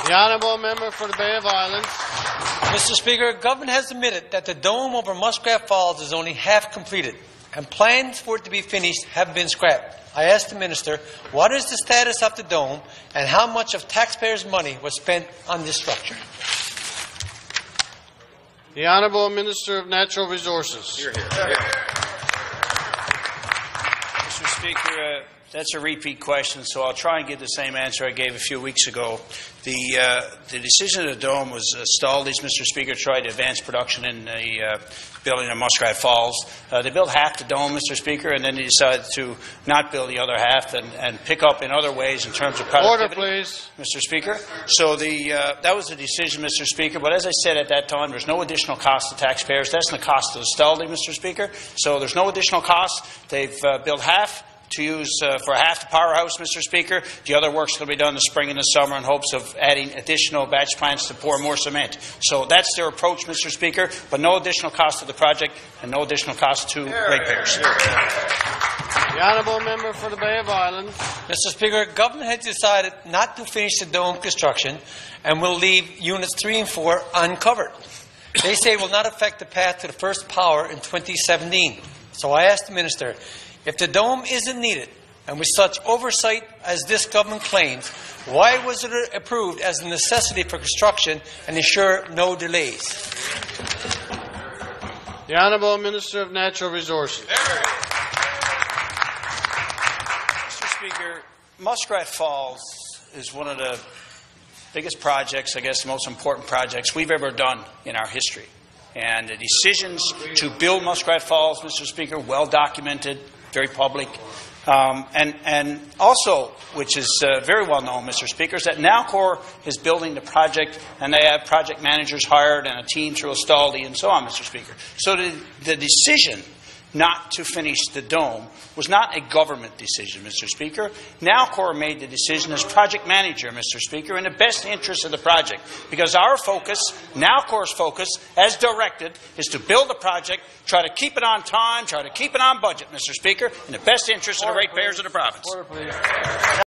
The honourable member for the Bay of Islands. Mr. Speaker, government has admitted that the dome over Muskrat Falls is only half completed, and plans for it to be finished have been scrapped. I asked the minister, what is the status of the dome, and how much of taxpayers' money was spent on this structure? The Honourable Minister of Natural Resources. Mr. Speaker, that's a repeat question, so I'll try and give the same answer I gave a few weeks ago. The decision of the dome was stalled. Mr. Speaker, tried to advance production in the building of Muskrat Falls. They built half the dome, Mr. Speaker, and then they decided to not build the other half and pick up in other ways in terms of productivity. Order, please. Mr. Speaker. So that was the decision, Mr. Speaker. But as I said at that time, there's no additional cost to taxpayers. That's the cost of the Staldy, Mr. Speaker. So there's no additional cost. They've built half to use for half the powerhouse, Mr. Speaker. The other work's going to be done in the spring and the summer in hopes of adding additional batch plants to pour more cement. So that's their approach, Mr. Speaker, but no additional cost to the project and no additional cost to ratepayers. The honourable member for the Bay of Islands. Mr. Speaker, government has decided not to finish the dome construction and will leave units 3 and 4 uncovered. They say it will not affect the path to the first power in 2017. So I asked the minister, if the dome isn't needed, and with such oversight as this government claims, why was it approved as a necessity for construction and ensure no delays? The Honourable Minister of Natural Resources. Mr. Speaker, Muskrat Falls is one of the biggest projects, I guess the most important projects we've ever done in our history. And the decisions to build Muskrat Falls, Mr. Speaker, well documented, very public. And also, which is very well known, Mr. Speaker, is that Nalcor is building the project and they have project managers hired and a team through Astaldi and so on, Mr. Speaker. So the decision not to finish the dome was not a government decision, Mr. Speaker. Nalcor made the decision as project manager, Mr. Speaker, in the best interest of the project. Because our focus, Nalcor's focus, as directed, is to build the project, try to keep it on time, try to keep it on budget, Mr. Speaker, in the best interest of the ratepayers of the province. Order, please.